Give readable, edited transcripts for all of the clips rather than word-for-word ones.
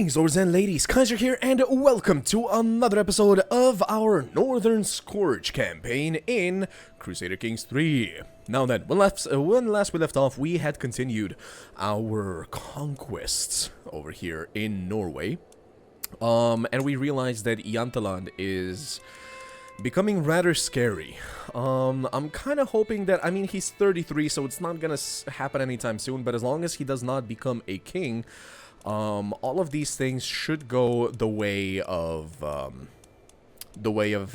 Greetings, lords and ladies, Kaiser here, and welcome to another episode of our Northern Scourge campaign in Crusader Kings 3. Now then, when last we left off, we had continued our conquests over here in Norway. And we realized that Yantaland is becoming rather scary. I'm kind of hoping that, I mean, he's 33, so it's not gonna happen anytime soon, but as long as he does not become a king, all of these things should go the way of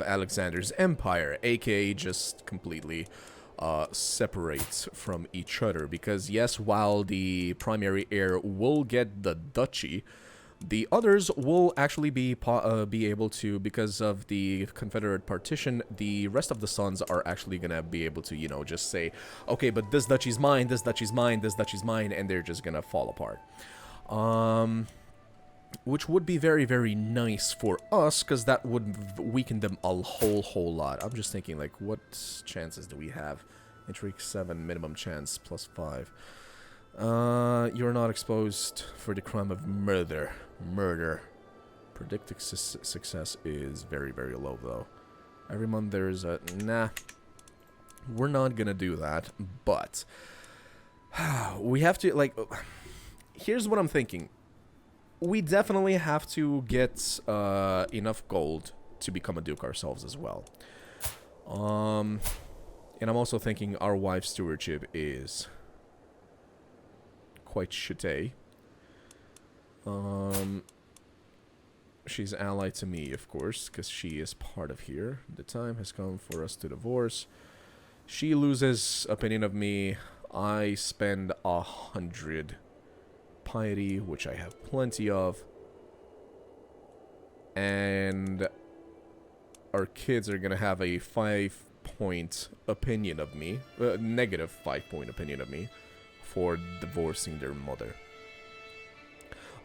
Alexander's empire, aka just completely separate from each other. Because yes, while the primary heir will get the duchy, the others will actually be able to, because of the Confederate partition, the rest of the sons are actually gonna be able to, you know, just say, okay, but this duchy's mine, this duchy's mine, this duchy's mine, and they're just gonna fall apart. Which would be very, very nice for us, because that would weaken them a whole lot. I'm just thinking, like, what chances do we have? Intrigue 7, minimum chance, +5. You're not exposed for the crime of murder. Predicted success is very, very low, though. Every month there's a... Nah. We're not gonna do that, but... we have to, like... Here's what I'm thinking. We definitely have to get enough gold to become a duke ourselves as well. And I'm also thinking our wife's stewardship is quite shitty. She's allied to me, of course, because she is part of here. The time has come for us to divorce. She loses opinion of me. I spend 100 piety, which I have plenty of, and our kids are gonna have a 5-point opinion of me, negative 5-point opinion of me, for divorcing their mother.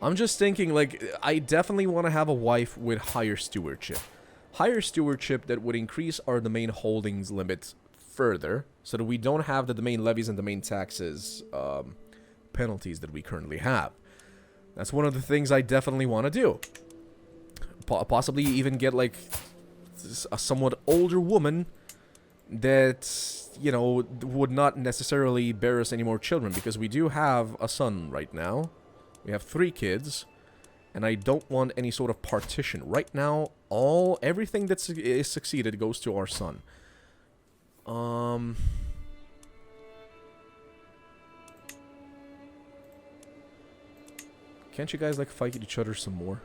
I'm just thinking, like, I definitely want to have a wife with higher stewardship that would increase our domain holdings limit further, so that we don't have the domain levies and domain taxes penalties that we currently have. That's one of the things I definitely want to do. Possibly even get, like, a somewhat older woman that, you know, would not necessarily bear us any more children, because we do have a son right now. We have 3 kids, and I don't want any sort of partition. Right now, everything that is succeeded goes to our son. Can't you guys, like, fight each other some more?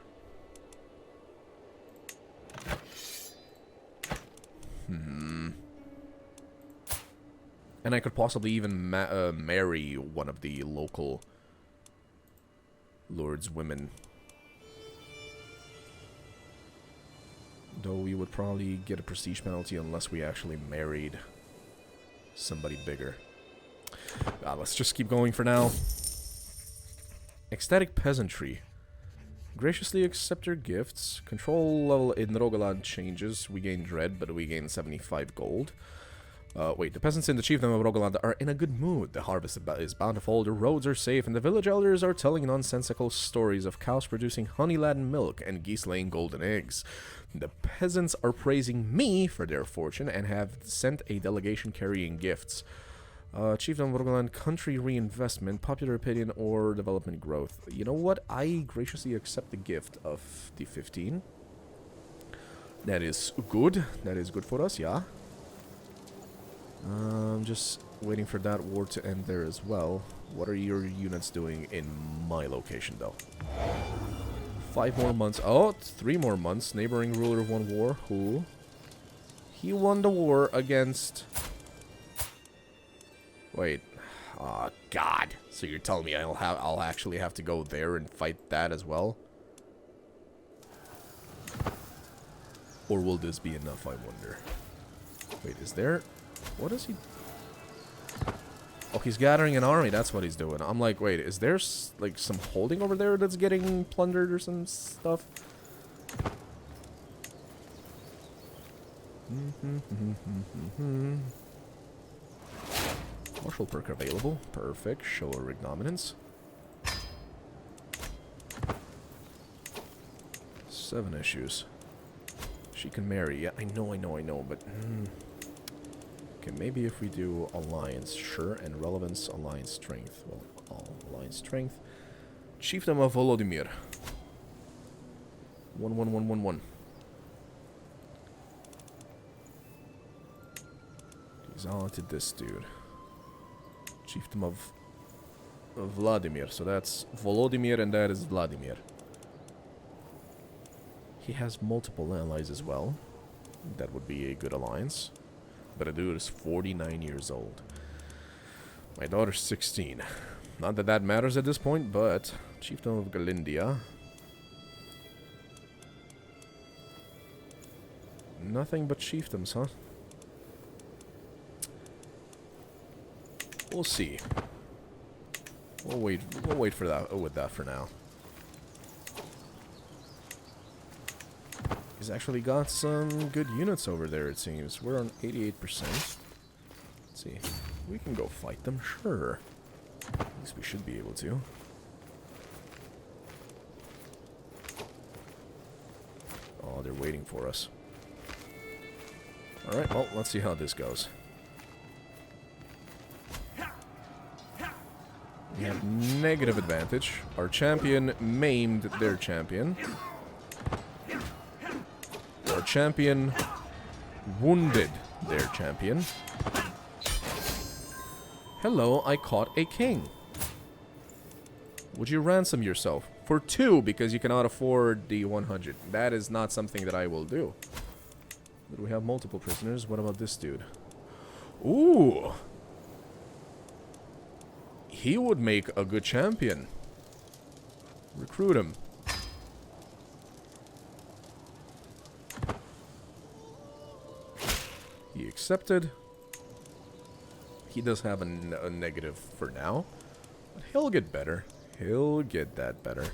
And I could possibly even marry one of the local lord's women. Though we would probably get a prestige penalty unless we actually married somebody bigger. Let's just keep going for now. Ecstatic peasantry. Graciously accept your gifts. Control level in Rogaland changes. We gain dread, but we gain 75 gold. Wait, the peasants in the Chieftain of Rogaland are in a good mood. The harvest is bountiful, the roads are safe, and the village elders are telling nonsensical stories of cows producing honey-laden milk and geese laying golden eggs. The peasants are praising me for their fortune and have sent a delegation carrying gifts. Chieftain of Rogaland, country reinvestment, popular opinion, or development growth. You know what? I graciously accept the gift of the 15. That is good. That is good for us, yeah. I'm just waiting for that war to end there as well. What are your units doing in my location, though? 5 more months. Oh, 3 more months. Neighboring ruler won war. Who? He won the war against... Wait. Oh, God. So you're telling me I'll actually have to go there and fight that as well? Or will this be enough, I wonder? Wait, is there... What is he... Oh, he's gathering an army. That's what he's doing. I'm like, wait, is there, like, some holding over there that's getting plundered or some stuff? Martial perk available. Perfect. Show a ignominance. 7 issues. She can marry. Yeah, I know, but... Okay, maybe if we do alliance, sure, and relevance, alliance strength. Well, all alliance strength. Chieftain of Vladimir. 11111. Exalted this dude. Chieftain of Vladimir. So that's Volodymyr and that is Vladimir. He has multiple allies as well. That would be a good alliance. But a dude is 49 years old. My daughter's 16. Not that that matters at this point, but... Chieftain of Galindia. Nothing but chiefdoms, huh? We'll see. We'll wait for that with that for now. He's actually got some good units over there, it seems. We're on 88%. Let's see. We can go fight them, sure. At least we should be able to. Oh, they're waiting for us. Alright, well, let's see how this goes. We have negative advantage. Our champion maimed their champion. Our champion wounded their champion. Hello, I caught a king. Would you ransom yourself? For 2, because you cannot afford the 100. That is not something that I will do. But we have multiple prisoners. What about this dude? Ooh. He would make a good champion. Recruit him. He accepted. He does have a negative for now. But he'll get better. He'll get that better.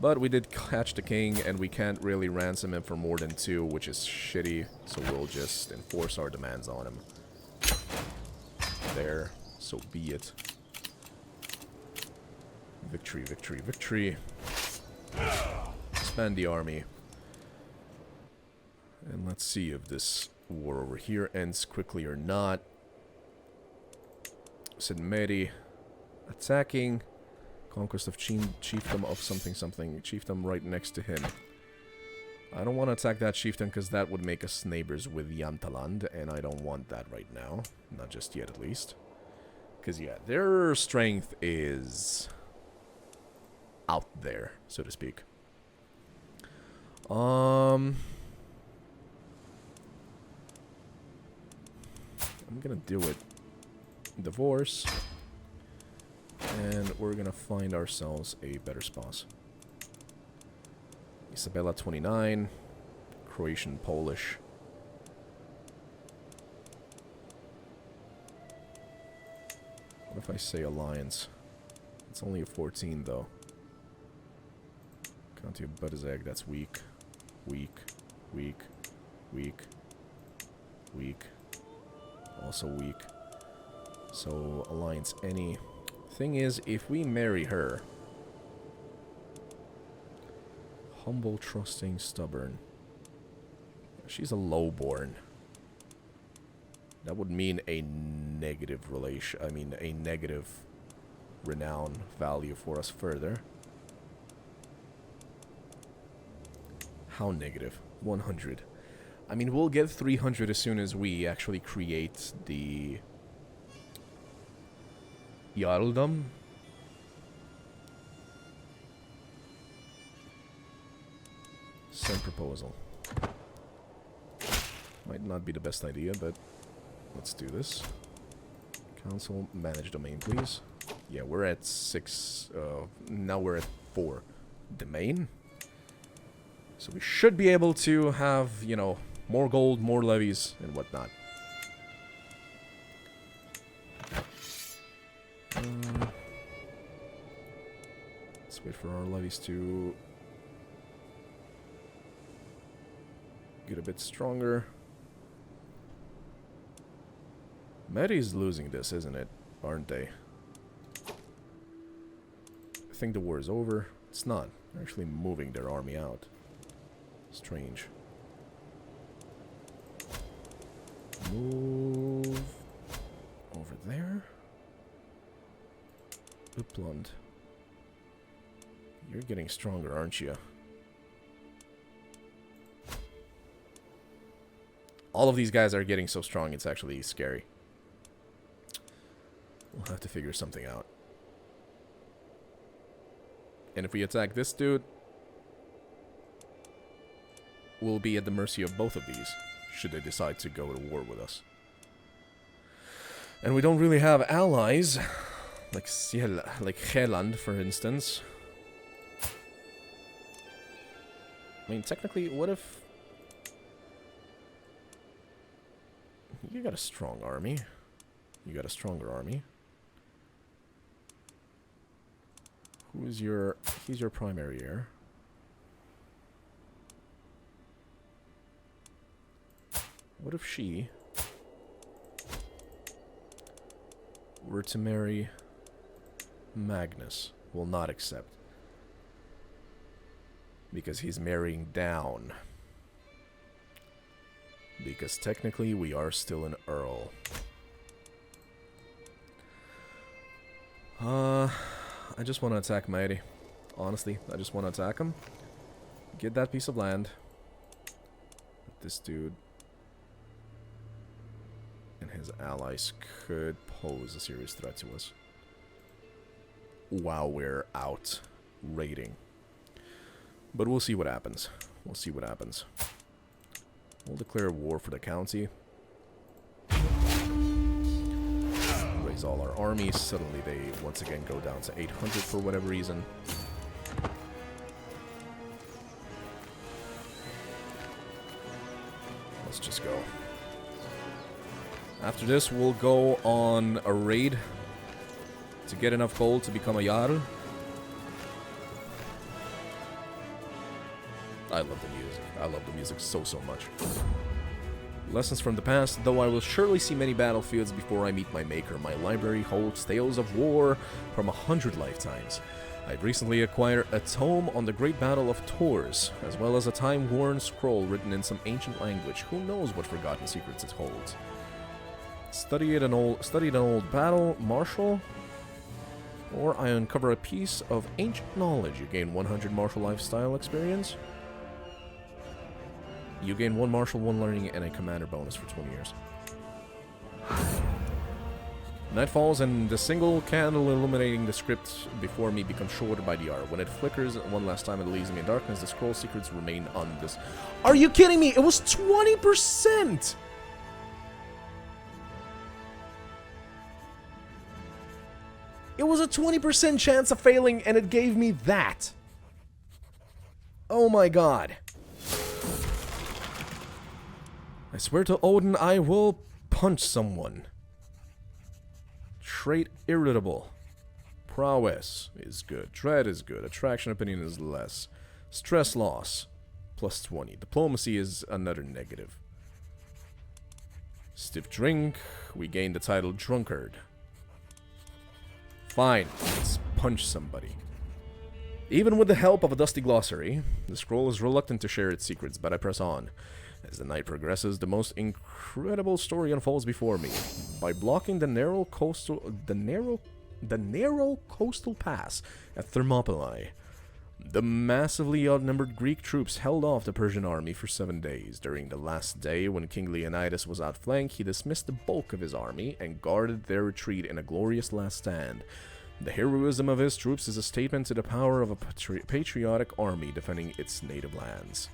But we did catch the king, and we can't really ransom him for more than 2, which is shitty. So we'll just enforce our demands on him. There. So be it. Victory, victory, victory. Expand the army. And let's see if this war over here ends quickly or not. Sid Mehdi attacking. Conquest of chiefdom of something something. Chiefdom right next to him. I don't want to attack that chieftain because that would make us neighbors with Yantaland, and I don't want that right now. Not just yet, at least. Because, yeah, their strength is out there, so to speak. I'm gonna do it. Divorce. And we're gonna find ourselves a better spouse. Isabella 29. Croatian, Polish. What if I say alliance? It's only a 14 though. County of Budazeg, that's weak. Weak. Weak. Weak. Weak. Also weak. So, alliance any. Thing is, if we marry her... Humble, trusting, stubborn. She's a lowborn. That would mean a negative relation... I mean, a negative renown value for us further. How negative? 100. I mean, we'll get 300 as soon as we actually create the... Jarldom. Send proposal. Might not be the best idea, but let's do this. Council, manage domain, please. Yeah, we're at 6. Now we're at 4. Domain. So we should be able to have, you know, more gold, more levies, and whatnot. Let's wait for our levies to get a bit stronger. Mehdi's losing this, isn't it? Aren't they? I think the war is over. It's not. They're actually moving their army out. Strange. Move over there. Upland. You're getting stronger, aren't you? All of these guys are getting so strong, it's actually scary. We'll have to figure something out. And if we attack this dude, we'll be at the mercy of both of these, should they decide to go to war with us. And we don't really have allies, like Geland, for instance. I mean, technically, what if... You got a strong army. You got a stronger army. Who's your... He's your primary heir. What if she were to marry Magnus? Will not accept. Because he's marrying down. Because technically we are still an earl. I just want to attack Mighty. Honestly, I just want to attack him. Get that piece of land. This dude and his allies could pose a serious threat to us while we're out raiding. But we'll see what happens. We'll see what happens. We'll declare war for the county. Raise all our armies. Suddenly they once again go down to 800 for whatever reason. Let's just go. After this, we'll go on a raid to get enough gold to become a Jarl. I love the music. I love the music so much. Lessons from the past. Though I will surely see many battlefields before I meet my maker, my library holds tales of war from 100 lifetimes. I'd recently acquired a tome on the Great Battle of Tours, as well as a time-worn scroll written in some ancient language. Who knows what forgotten secrets it holds? Studied an old battle martial, or I uncover a piece of ancient knowledge. You gain 100 martial lifestyle experience. You gain 1 martial, 1 learning, and a commander bonus for 20 years. Night falls, and the single candle illuminating the script before me becomes shorted by the hour. When it flickers one last time and leaves me in darkness, the scroll secrets remain on this. Are you kidding me? It was 20%! It was a 20% chance of failing, and it gave me that. Oh my god. I swear to Odin, I will punch someone. Trait irritable. Prowess is good. Dread is good. Attraction opinion is less. Stress loss, plus 20. Diplomacy is another negative. Stiff drink. We gain the title drunkard. Fine, let's punch somebody. Even with the help of a dusty glossary, the scroll is reluctant to share its secrets, but I press on. As the night progresses, the most incredible story unfolds before me. By blocking the narrow coastal pass at Thermopylae, the massively outnumbered Greek troops held off the Persian army for 7 days. During the last day, when King Leonidas was outflanked, he dismissed the bulk of his army and guarded their retreat in a glorious last stand. The heroism of his troops is a statement to the power of a patriotic army defending its native lands.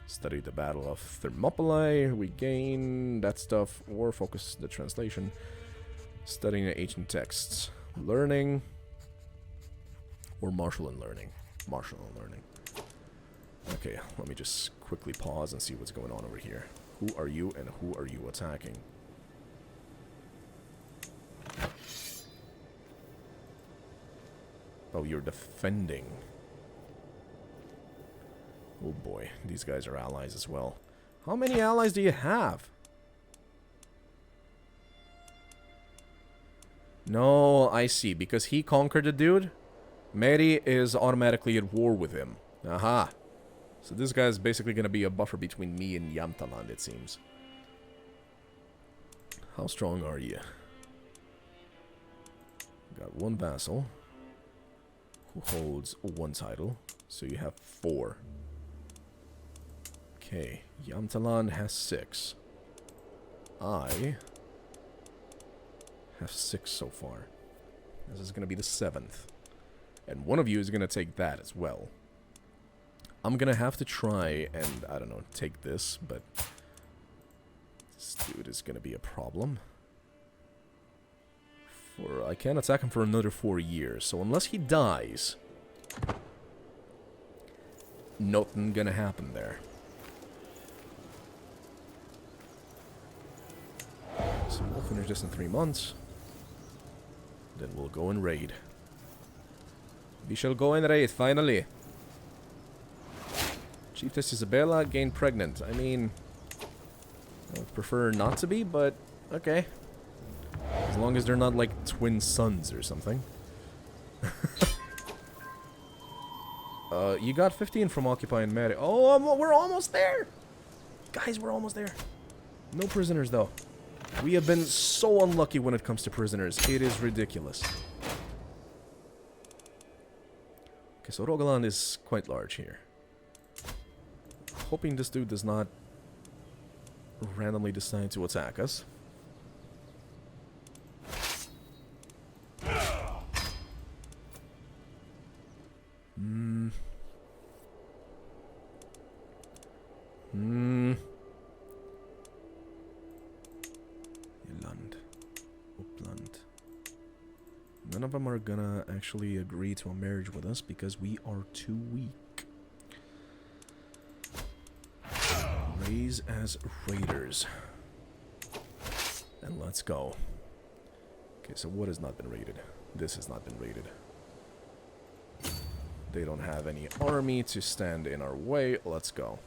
Study the Battle of Thermopylae. We gain that stuff, or focus the translation. Studying the ancient texts. Learning, or martial and learning. Martial and learning. Okay, let me just quickly pause and see what's going on over here. Who are you and who are you attacking? Oh, you're defending. Oh boy, these guys are allies as well. How many allies do you have? No, I see. Because he conquered the dude, Mary is automatically at war with him. Aha. So this guy's basically going to be a buffer between me and Yamtaland, it seems. How strong are you? Got one vassal who holds one title, so you have 4. Okay, Yamtaland has 6. I have 6 so far. This is going to be the 7th. And one of you is going to take that as well. I'm going to have to try and, I don't know, take this, but this dude is going to be a problem. I can't attack him for another 4 years, so unless he dies, nothing going to happen there. So we'll finish this in 3 months. Then we'll go and raid. We shall go and raid, finally. Chiefess Isabella gained pregnant. I mean, I would prefer not to be, but okay. As long as they're not like twin sons or something. You got 15 from occupying Mary. Oh, we're almost there! Guys, we're almost there. No prisoners, though. We have been so unlucky when it comes to prisoners. It is ridiculous. Okay, so Rogaland is quite large here. Hoping this dude does not randomly decide to attack us. Upland. None of them are gonna actually agree to a marriage with us because we are too weak. Raise as raiders. And let's go. Okay, so what has not been raided? This has not been raided. They don't have any army to stand in our way. Let's go.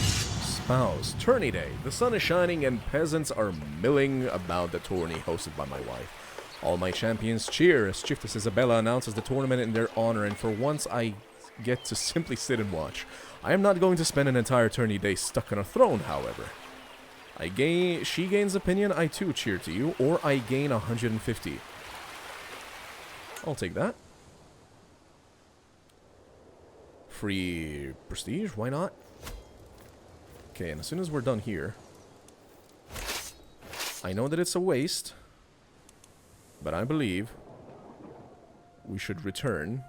Spouse. Tourney day. The sun is shining and peasants are milling about the tourney hosted by my wife. All my champions cheer as Chiefess Isabella announces the tournament in their honor, and for once I get to simply sit and watch. I am not going to spend an entire tourney day stuck on a throne, however. She gains opinion, I too cheer to you, or I gain 150. I'll take that. Free prestige, why not? Okay, and as soon as we're done here, I know that it's a waste, but I believe we should return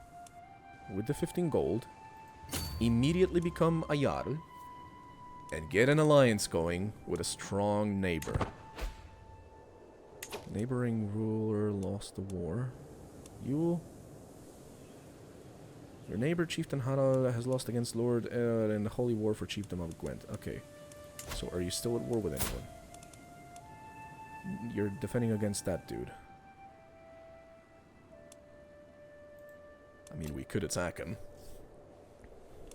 with the 15 gold, immediately become a Jarl, and get an alliance going with a strong neighbor. Neighboring ruler lost the war. Your neighbor, Chieftain Hara, has lost against Lord in the Holy War for Chieftain of Gwent. Okay. So are you still at war with anyone? You're defending against that dude. I mean, we could attack him.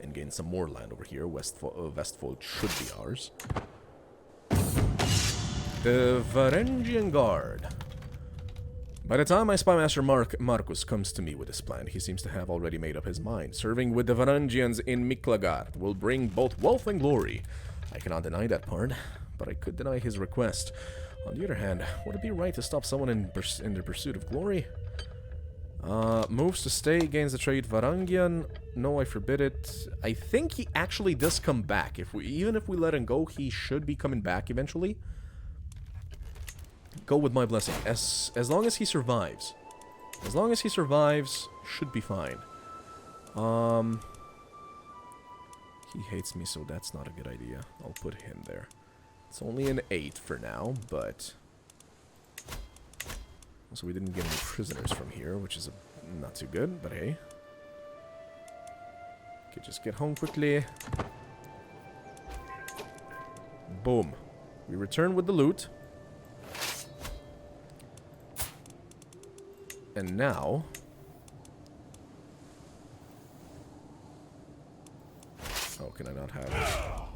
And gain some more land over here. Westfold should be ours. The Varenjiang Guard. By the time my spymaster Marcus comes to me with this plan, he seems to have already made up his mind. Serving with the Varenjians in Miklagard will bring both wealth and glory. I cannot deny that part, but I could deny his request. On the other hand, would it be right to stop someone in their pursuit of glory? Moves to stay, gains the trade Varangian. No, I forbid it. I think he actually does come back. Even if we let him go, he should be coming back eventually. Go with my blessing. As long as he survives. As long as he survives, should be fine. He hates me, so that's not a good idea. I'll put him there. It's only an 8 for now, but... Also, we didn't get any prisoners from here, which is not too good, but hey. Okay, just get home quickly. Boom. We return with the loot. And now... Oh, can I not have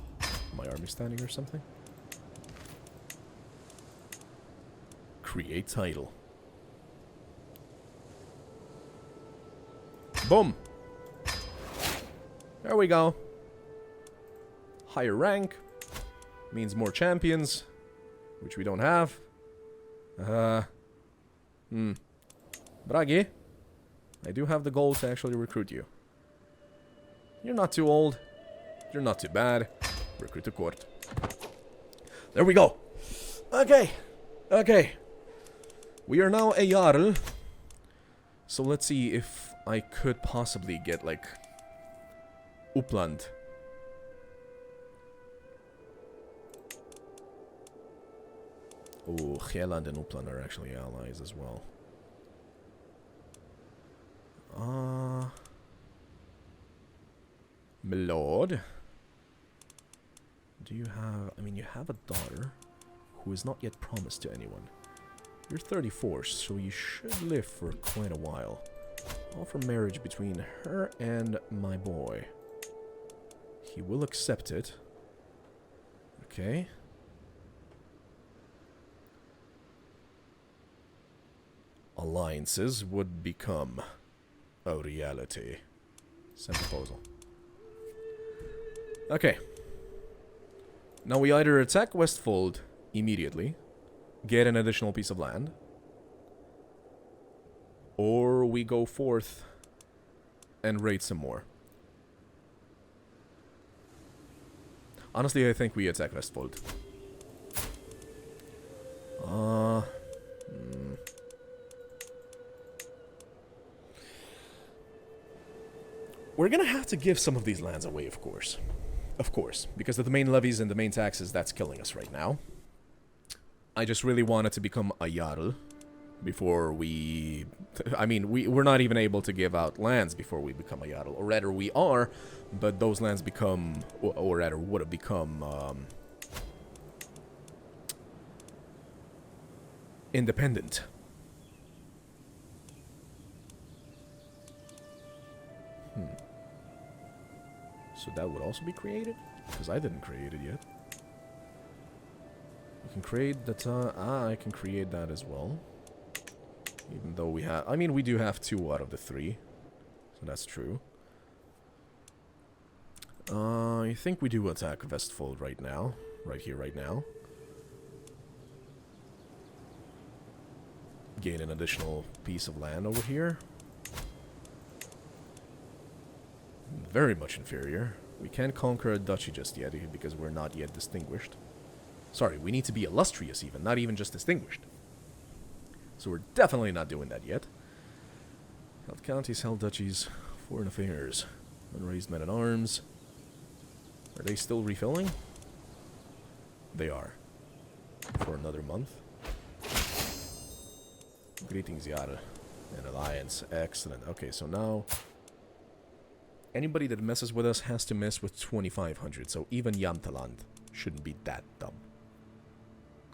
my army standing or something? Create title. Boom! There we go. Higher rank. Means more champions. Which we don't have. Bragi. I do have the goal to actually recruit you. You're not too old. You're not too bad. Recruit to court. There we go. Okay. Okay. We are now a Jarl. So let's see if I could possibly get, like, Uppland. Oh, Hieland and Uppland are actually allies as well. My lord. Do you have... I mean, you have a daughter who is not yet promised to anyone. You're 34, so you should live for quite a while. Offer marriage between her and my boy. He will accept it. Okay. Alliances would become a reality. Send proposal. Okay. Now we either attack Westfold immediately, get an additional piece of land, or we go forth and raid some more. Honestly, I think we attack Westfold. We're gonna have to give some of these lands away, of course. Of course, because of the main levies and the main taxes, that's killing us right now. I just really wanted to become a Jarl before we... I mean, we're not even able to give out lands before we become a Jarl. Or rather, we are, but those lands become... Or rather, would have become... independent. So that would also be created? Because I didn't create it yet. We can create that... I can create that as well. Even though we have... I mean, we do have 2 out of the 3. So that's true. I think we do attack Vestfold right now. Right here, right now. Gain an additional piece of land over here. Very much inferior. We can't conquer a duchy just yet because we're not yet distinguished. Sorry, we need to be illustrious even, not even just distinguished. So we're definitely not doing that yet. Held counties, held duchies, foreign affairs, unraised men-at-arms. Are they still refilling? They are. For another month. Greetings, Jarl. An alliance. Excellent. Okay, so now... anybody that messes with us has to mess with 2,500, so even Jamtaland shouldn't be that dumb.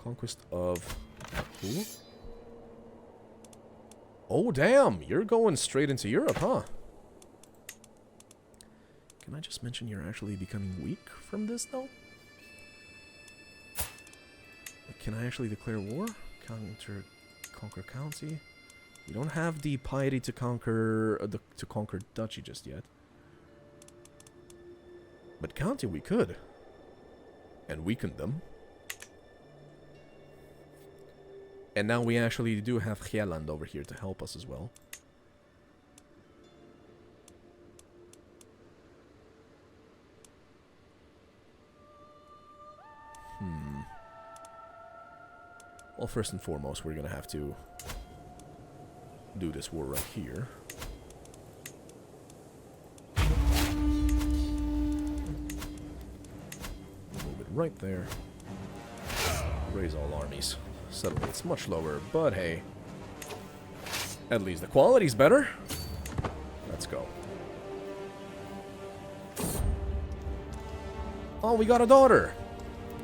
Conquest of... who? Oh, damn! You're going straight into Europe, huh? Can I just mention you're actually becoming weak from this, though? Can I actually declare war? Conquer county? We don't have the piety to conquer duchy just yet. But county we could. And weaken them. And now we actually do have Hieland over here to help us as well. Well, first and foremost, we're gonna have to do this war right here. Move it right there. Raise all armies. Suddenly it's much lower, but hey. At least the quality's better. Let's go. Oh, we got a daughter.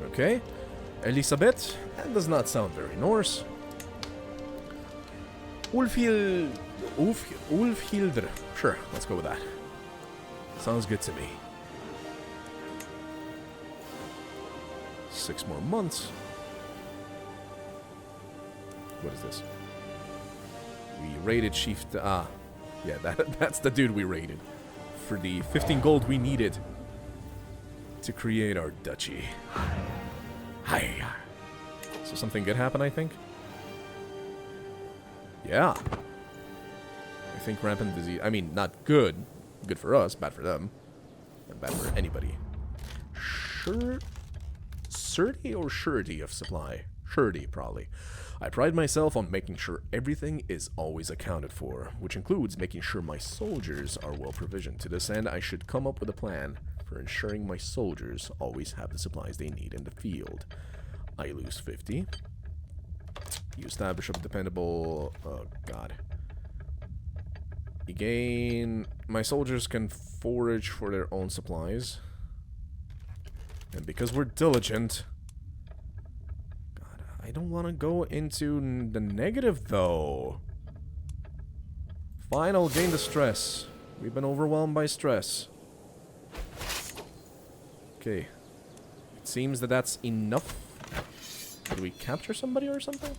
Okay. Elisabeth. That does not sound very Norse. Ulfhildr. Sure, let's go with that. Sounds good to me. 6 more months. What is this? We raided Chieftain... yeah, that's the dude we raided. for the 15 gold we needed to create our duchy. Hi. So something good happened, I think? Yeah. I think rampant disease... I mean, not good. Good for us, bad for them. And bad for anybody. Surety or surety of supply? Surety, probably. I pride myself on making sure everything is always accounted for, which includes making sure my soldiers are well provisioned. To this end, I should come up with a plan for ensuring my soldiers always have the supplies they need in the field. I lose 50. You establish a dependable... Oh, God. You gain... My soldiers can forage for their own supplies. And because we're diligent... God, I don't want to go into the negative, though. Fine, I'll gain the stress. We've been overwhelmed by stress. Okay. It seems that that's enough. Did we capture somebody or something?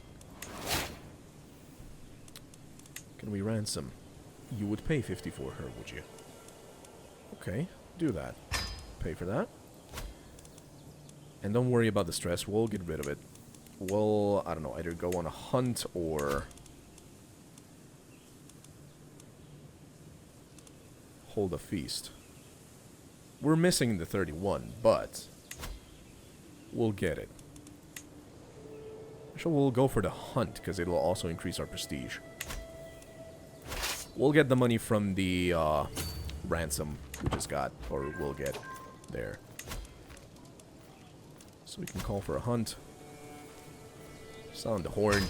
Can we ransom? You would pay 50 for her, would you? Okay, do that. Pay for that. And don't worry about the stress, we'll get rid of it. We'll, I don't know, either go on a hunt or... hold a feast. We're missing the 31, but... we'll get it. Actually, we'll go for the hunt, because it'll also increase our prestige. We'll get the money from the ransom we just got, or we'll get there. So we can call for a hunt. Sound the horn.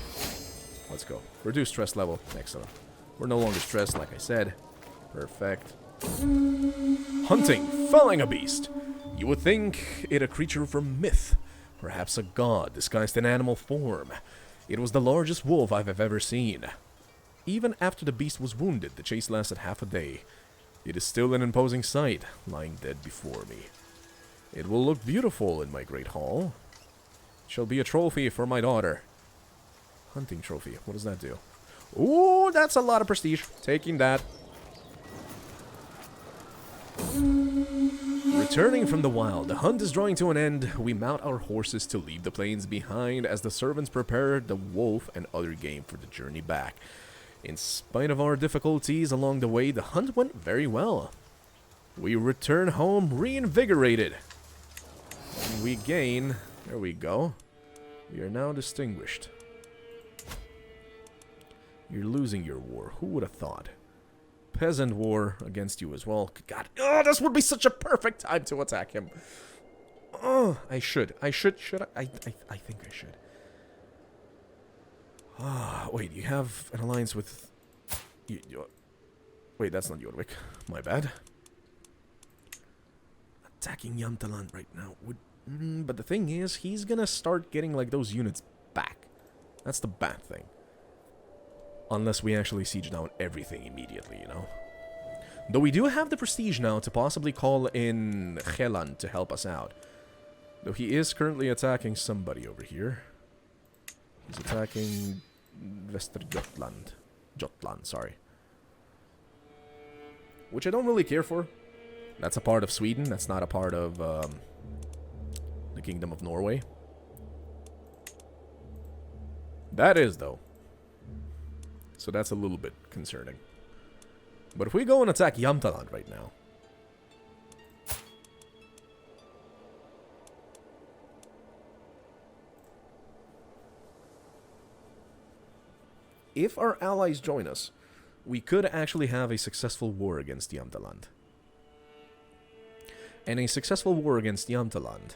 Let's go. Reduce stress level. Excellent. We're no longer stressed, like I said. Perfect. Hunting. Felling a beast. You would think it a creature from myth. Perhaps a god disguised in animal form. It was the largest wolf I've ever seen. Even after the beast was wounded, the chase lasted half a day. It is still an imposing sight, lying dead before me. It will look beautiful in my great hall. It shall be a trophy for my daughter. Hunting trophy. What does that do? Ooh, that's a lot of prestige. Taking that. Returning from the wild, the hunt is drawing to an end. We mount our horses to leave the plains behind as the servants prepare the wolf and other game for the journey back. In spite of our difficulties along the way, the hunt went very well. We return home reinvigorated. And we gain... There we go. We are now distinguished. You're losing your war. Who would have thought? Peasant war against you as well. God, oh, this would be such a perfect time to attack him. Oh, should I? I think I should. Ah, wait, you have an alliance with... wait, that's not Jorvik. My bad. Attacking Yamtaland right now would... but the thing is, he's gonna start getting, like, those units back. That's the bad thing. Unless we actually siege down everything immediately, you know? Though we do have the prestige now to possibly call in Helan to help us out. Though he is currently attacking somebody over here. He's attacking Västergötland. Jotland, sorry. Which I don't really care for. That's a part of Sweden. That's not a part of the Kingdom of Norway. That is, though. So that's a little bit concerning. But if we go and attack Yamtaland right now... if our allies join us, we could actually have a successful war against Yamtaland. And a successful war against Yamtaland...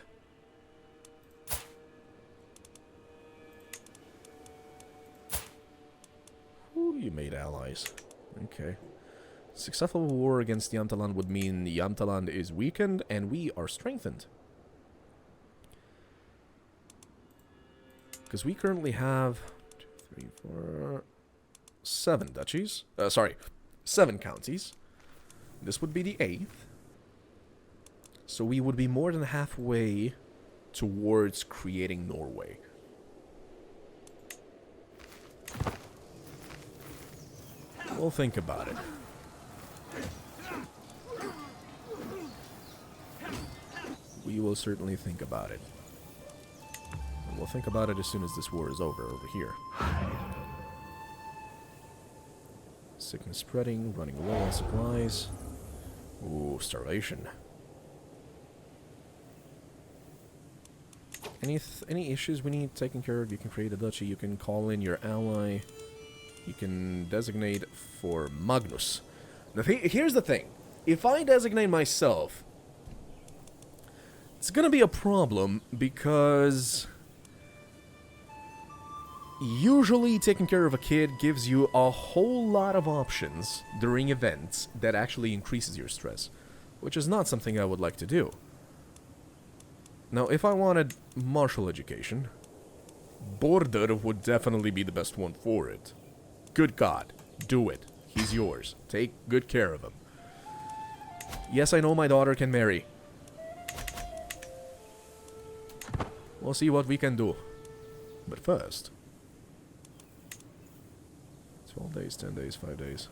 Ooh, you made allies. Okay. Successful war against Yamtaland would mean Yamtaland is weakened and we are strengthened. Because we currently have 2, 3, 4, 7 duchies. 7 counties. This would be the 8th. So we would be more than halfway towards creating Norway. We'll think about it. we will certainly think about it. And we'll think about it as soon as this war is over here. Sickness spreading, running low on supplies. Ooh, starvation. Any issues we need taken care of? You can create a duchy, you can call in your ally, you can designate for Magnus. Here's the thing. If I designate myself, it's gonna be a problem because usually taking care of a kid gives you a whole lot of options during events that actually increases your stress, which is not something I would like to do. Now, if I wanted martial education, Border would definitely be the best one for it. Good God, do it. He's yours. Take good care of him. Yes, I know my daughter can marry. We'll see what we can do. But first... 12 days, 10 days, 5 days.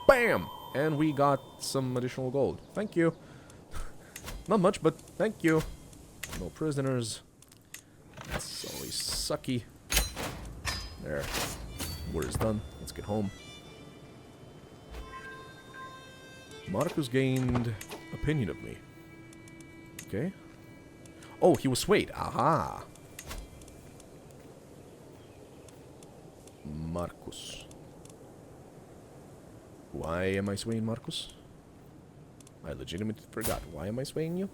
BAM! And we got some additional gold. Thank you. Not much, but thank you. No prisoners. That's always sucky. There. War is done. Let's get home. Marcus gained opinion of me. Okay. Oh, he was swayed. Aha. Marcus. Why am I swaying Marcus? I legitimately forgot. Why am I swaying you?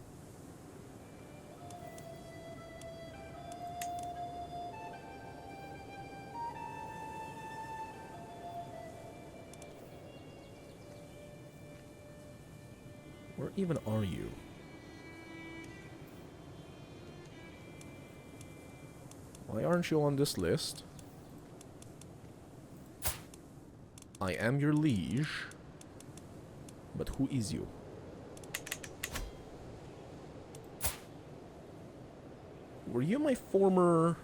Where even are you? Why aren't you on this list? I am your liege. But who is you? Were you my former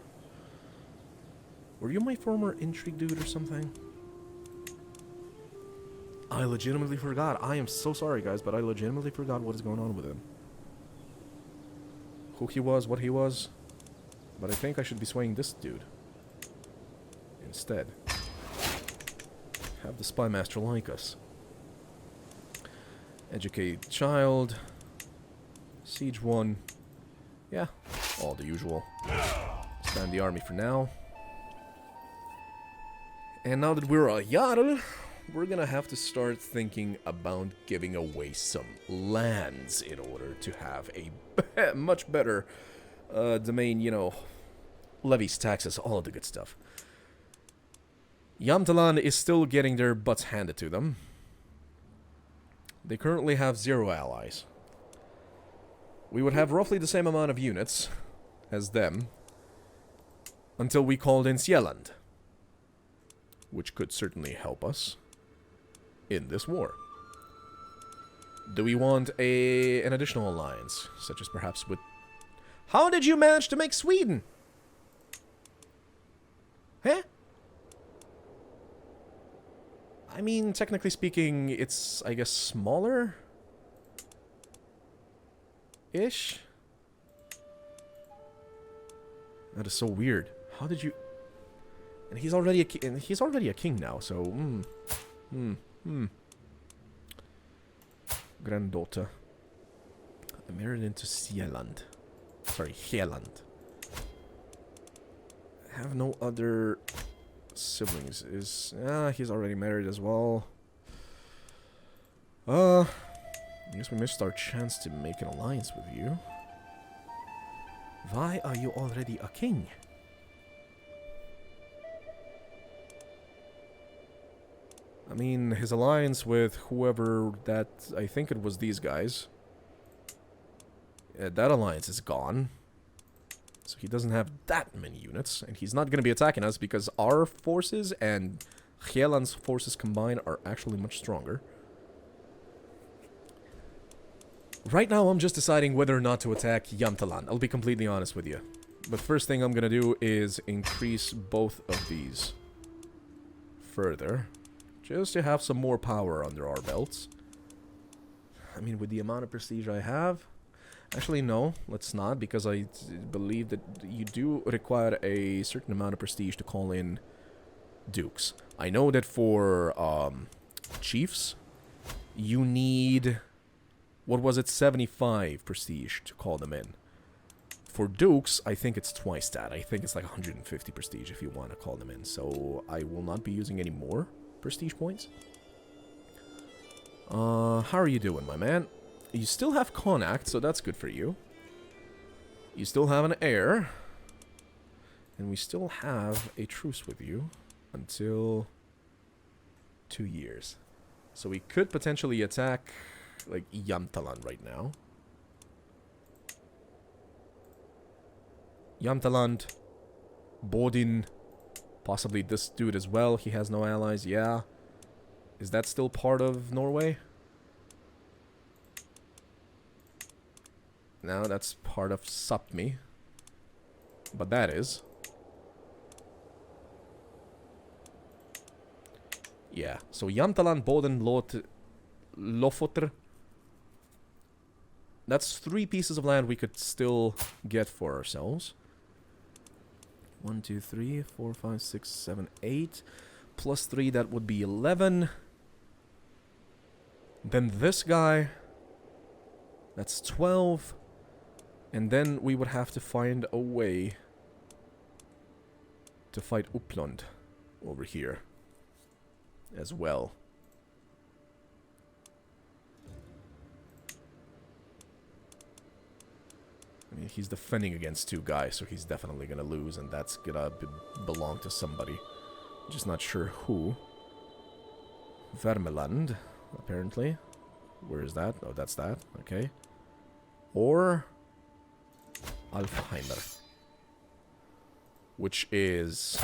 intrigue dude or something? I legitimately forgot. I am so sorry, guys, but I legitimately forgot what is going on with him. Who he was, what he was. But I think I should be swaying this dude instead. Have the spy master like us. Educate child. Siege 1. Yeah, all the usual. Stand the army for now. And now that we're a Jarl, we're gonna have to start thinking about giving away some lands in order to have a much better domain, you know, levies, taxes, all of the good stuff. Yamtalan is still getting their butts handed to them. They currently have 0 allies. We would have roughly the same amount of units as them until we called in Sieland, which could certainly help us in this war. Do we want an additional alliance, such as perhaps with... How did you manage to make Sweden? Huh? I mean, technically speaking, it's, I guess, smaller? Ish? That is so weird. How did you... And he's already a king now, so... Granddaughter. I married into Sieland. Sorry, Hieland. I have no other siblings. He's already married as well. I guess we missed our chance to make an alliance with you. Why are you already a king? I mean, his alliance with whoever that... I think it was these guys. That alliance is gone. So he doesn't have that many units. And he's not going to be attacking us because our forces and Hieland's forces combined are actually much stronger. Right now, I'm just deciding whether or not to attack Yamtalan. I'll be completely honest with you. But first thing I'm going to do is increase both of these further. Just to have some more power under our belts. I mean, with the amount of prestige I have... Actually, no, let's not, because I believe that you do require a certain amount of prestige to call in dukes. I know that for chiefs, you need, what was it, 75 prestige to call them in. For dukes, I think it's twice that. I think it's like 150 prestige if you want to call them in. So I will not be using any more prestige points. How are you doing, my man? You still have Connacht, so that's good for you. You still have an heir. And we still have a truce with you until 2 years. So we could potentially attack, like, Yamtalan right now. Yamtaland, Bodin, possibly this dude as well. He has no allies, yeah. Is that still part of Norway? No, that's part of Sapmi. But that is. Yeah, so Yamtaland, Bodin, Lofotr. That's 3 pieces of land we could still get for ourselves. 1, 2, 3, 4, 5, 6, 7, 8. Plus 3, that would be 11. Then this guy. That's 12. And then we would have to find a way to fight Uppland over here as well. I mean, he's defending against 2 guys, so he's definitely gonna lose, and that's gonna belong to somebody. Just not sure who. Vermeland, apparently. Where is that? Oh, that's that. Okay. Or Alfheimer, which is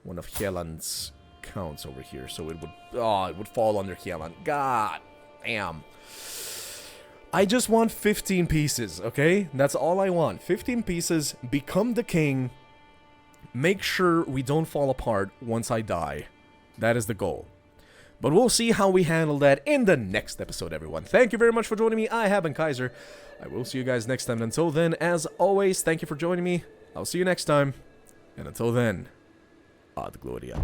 one of Hieland's counts over here. So it would fall under Hieland. God damn. I just want 15 pieces, okay? That's all I want. 15 pieces, become the king, make sure we don't fall apart once I die. That is the goal. But we'll see how we handle that in the next episode, everyone. Thank you very much for joining me. I have been Kaiser. I will see you guys next time. Until then, as always, thank you for joining me. I'll see you next time. And until then, Ad Gloria.